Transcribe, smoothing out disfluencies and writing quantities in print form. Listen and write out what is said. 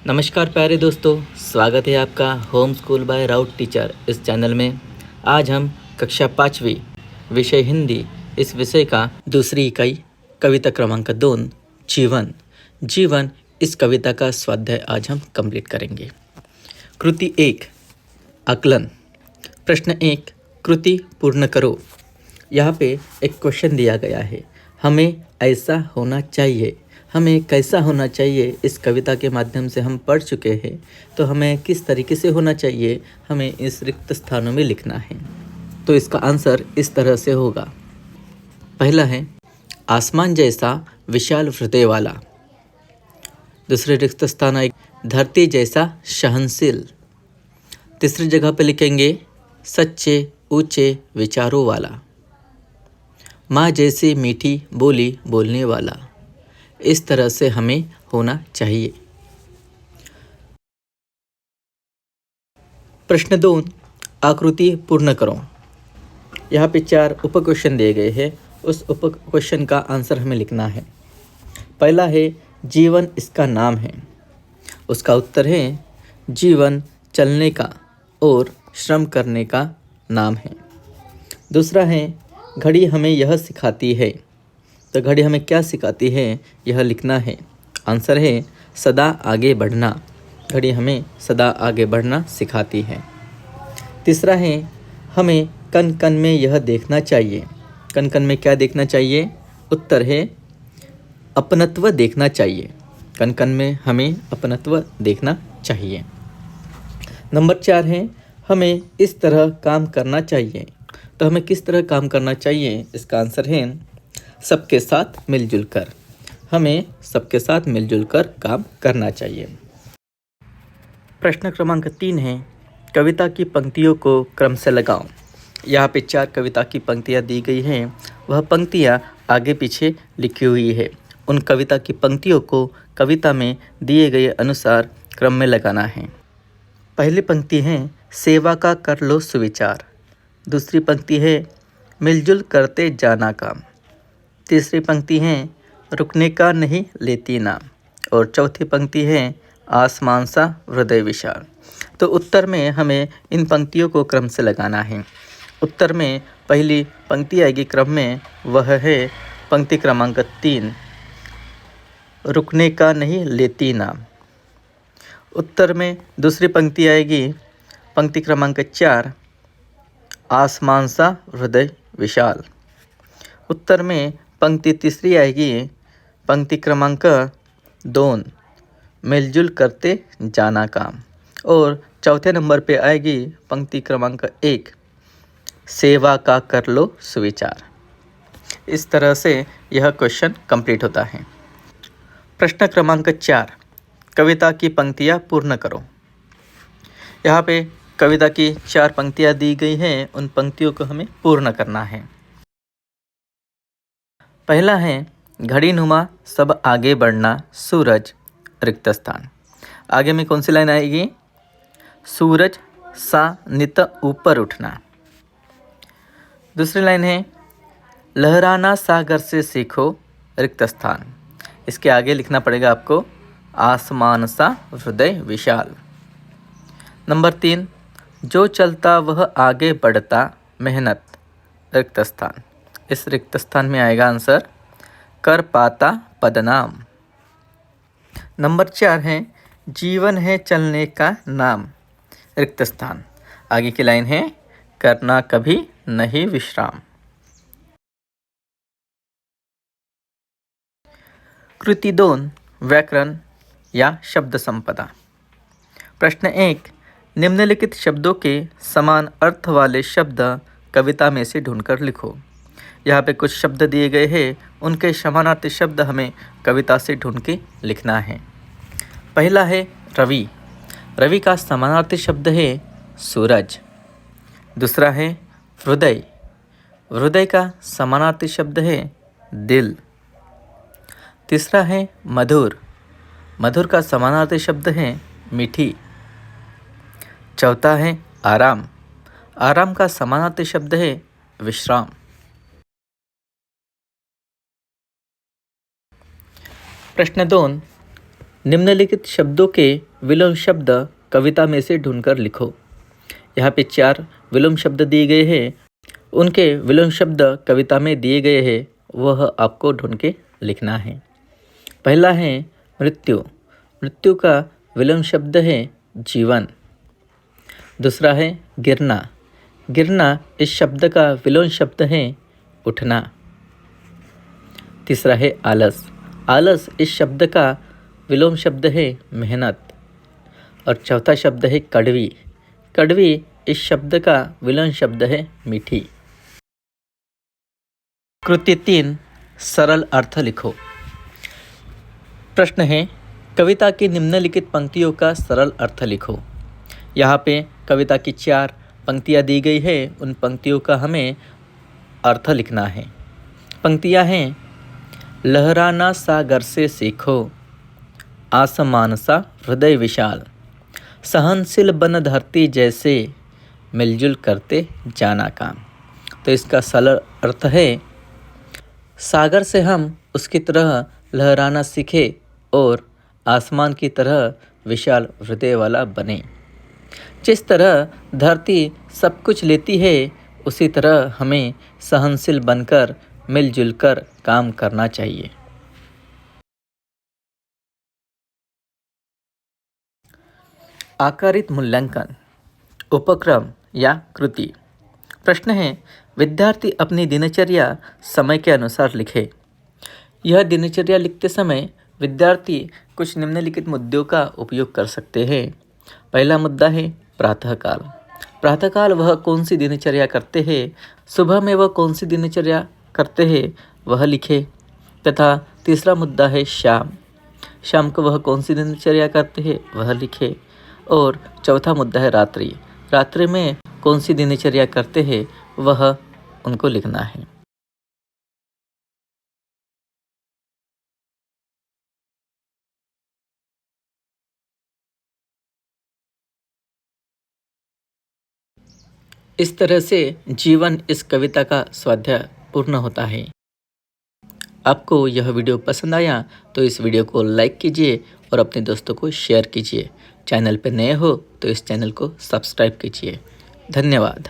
नमस्कार प्यारे दोस्तों, स्वागत है आपका home school by Raut teacher इस चैनल में। आज हम कक्षा 5वीं विषय हिंदी इस विषय का दूसरी इकाई कविता क्रमांक 2 जीवन जीवन इस कविता का स्वाध्याय आज हम कंप्लीट करेंगे। कृति 1 आकलन। प्रश्न 1 कृति पूर्ण करो। यहाँ पे एक क्वेश्चन दिया गया है, हमें ऐसा होना चाहिए। हमें कैसा होना चाहिए इस कविता के माध्यम से हम पढ़ चुके हैं, तो हमें किस तरीके से होना चाहिए हमें इस रिक्त स्थानों में लिखना है। तो इसका आंसर इस तरह से होगा। पहला है आसमान जैसा विशाल हृदय वाला। दूसरे रिक्त स्थान है धरती जैसा सहनशील। तीसरी जगह पे लिखेंगे सच्चे ऊंचे विचारों वाला। माँ जैसी मीठी बोली बोलने वाला। इस तरह से हमें होना चाहिए। प्रश्न 2 आकृति पूर्ण करो। यहाँ पे 4 उप क्वेश्चन दिए गए हैं, उस उप क्वेश्चन का आंसर हमें लिखना है। पहला है जीवन इसका नाम है। उसका उत्तर है जीवन चलने का और श्रम करने का नाम है। दूसरा है घड़ी हमें यह सिखाती है। तो घड़ी हमें क्या सिखाती है यह लिखना है। आंसर है सदा आगे बढ़ना। घड़ी हमें सदा आगे बढ़ना सिखाती है। तीसरा है हमें कण कण में यह देखना चाहिए। कण कण में क्या देखना चाहिए? उत्तर है अपनत्व देखना चाहिए। कण कण में हमें अपनत्व देखना चाहिए। नंबर 4 है हमें इस तरह काम करना चाहिए। तो हमें किस तरह काम करना चाहिए? इसका आंसर है सबके साथ मिलजुल कर। हमें सबके साथ मिलजुल कर काम करना चाहिए। प्रश्न क्रमांक 3 है कविता की पंक्तियों को क्रम से लगाओ। यहाँ पे 4 कविता की पंक्तियाँ दी गई हैं, वह पंक्तियाँ आगे पीछे लिखी हुई है। उन कविता की पंक्तियों को कविता में दिए गए अनुसार क्रम में लगाना है। पहली पंक्ति है सेवा का कर लो सुविचार। दूसरी पंक्ति है मिलजुल करते जाना काम। तीसरी पंक्ति है रुकने का नहीं लेती नाम। और चौथी पंक्ति है आसमान सा हृदय विशाल। तो उत्तर में हमें इन पंक्तियों को क्रम से लगाना है। उत्तर में पहली पंक्ति आएगी क्रम में, वह है पंक्ति क्रमांक 3 रुकने का नहीं लेती नाम। उत्तर में दूसरी पंक्ति आएगी पंक्ति क्रमांक 4 आसमान सा हृदय विशाल। उत्तर में पंक्ति तीसरी आएगी पंक्ति क्रमांक 2 मिलजुल करते जाना काम। और चौथे नंबर पे आएगी पंक्ति क्रमांक 1 सेवा का कर लो सुविचार। इस तरह से यह क्वेश्चन कंप्लीट होता है। प्रश्न क्रमांक 4 कविता की पंक्तियाँ पूर्ण करो। यहाँ पे कविता की 4 पंक्तियाँ दी गई हैं, उन पंक्तियों को हमें पूर्ण करना है। पहला है घड़ी नुमा सब आगे बढ़ना सूरज रिक्त स्थान। आगे में कौन सी लाइन आएगी? सूरज सा नित ऊपर उठना। दूसरी लाइन है लहराना सागर से सीखो रिक्त स्थान। इसके आगे लिखना पड़ेगा आपको आसमान सा हृदय विशाल। नंबर 3 जो चलता वह आगे बढ़ता मेहनत रिक्त स्थान। इस रिक्त स्थान में आएगा आंसर कर पाता पदनाम। नंबर 4 है जीवन है चलने का नाम रिक्त स्थान। आगे की लाइन है करना कभी नहीं विश्राम। कृति 2 व्याकरण या शब्द संपदा। प्रश्न 1 निम्नलिखित शब्दों के समान अर्थ वाले शब्द कविता में से ढूंढकर लिखो। यहाँ पे कुछ शब्द दिए गए हैं, उनके समानार्थी शब्द हमें कविता से ढूंढ के लिखना है। पहला है रवि। रवि का समानार्थी शब्द है सूरज। दूसरा है हृदय। हृदय का समानार्थी शब्द है दिल। तीसरा है मधुर। मधुर का समानार्थी शब्द है मीठी। चौथा है आराम। आराम का समानार्थी शब्द है विश्राम। प्रश्न 2 निम्नलिखित शब्दों के विलोम शब्द कविता में से ढूंढकर लिखो। यहाँ पे 4 विलोम शब्द दिए गए हैं, उनके विलोम शब्द कविता में दिए गए हैं, वह आपको ढूंढ के लिखना है। पहला है मृत्यु। मृत्यु का विलोम शब्द है जीवन। दूसरा है गिरना। गिरना इस शब्द का विलोम शब्द है उठना। तीसरा है आलस। आलस इस शब्द का विलोम शब्द है मेहनत। और चौथा शब्द है कड़वी। कड़वी इस शब्द का विलोम शब्द है मीठी। कृति 3 सरल अर्थ लिखो। प्रश्न है कविता की निम्नलिखित पंक्तियों का सरल अर्थ लिखो। यहाँ पे कविता की 4 पंक्तियाँ दी गई है, उन पंक्तियों का हमें अर्थ लिखना है। पंक्तियाँ हैं लहराना सागर से सीखो, आसमान सा हृदय विशाल, सहनशील बन धरती जैसे, मिलजुल करते जाना काम। तो इसका सरल अर्थ है सागर से हम उसकी तरह लहराना सीखे और आसमान की तरह विशाल हृदय वाला बने। जिस तरह धरती सब कुछ लेती है, उसी तरह हमें सहनशील बनकर मिलजुल कर काम करना चाहिए। आकारित मूल्यांकन उपक्रम या कृति। प्रश्न है विद्यार्थी अपनी दिनचर्या समय के अनुसार लिखे। यह दिनचर्या लिखते समय विद्यार्थी कुछ निम्नलिखित मुद्दों का उपयोग कर सकते हैं। पहला मुद्दा है प्रातःकाल। प्रातःकाल वह कौन सी दिनचर्या करते हैं, सुबह में वह कौन सी दिनचर्या करते हैं वह लिखे। तथा तीसरा मुद्दा है शाम। शाम को वह कौन सी दिनचर्या करते हैं वह लिखे। और चौथा मुद्दा है रात्रि। रात्रि में कौन सी दिनचर्या करते हैं वह उनको लिखना है। इस तरह से जीवन इस कविता का स्वाध्याय पूर्ण होता है। आपको यह वीडियो पसंद आया तो इस वीडियो को लाइक कीजिए और अपने दोस्तों को शेयर कीजिए। चैनल पर नए हो तो इस चैनल को सब्सक्राइब कीजिए। धन्यवाद।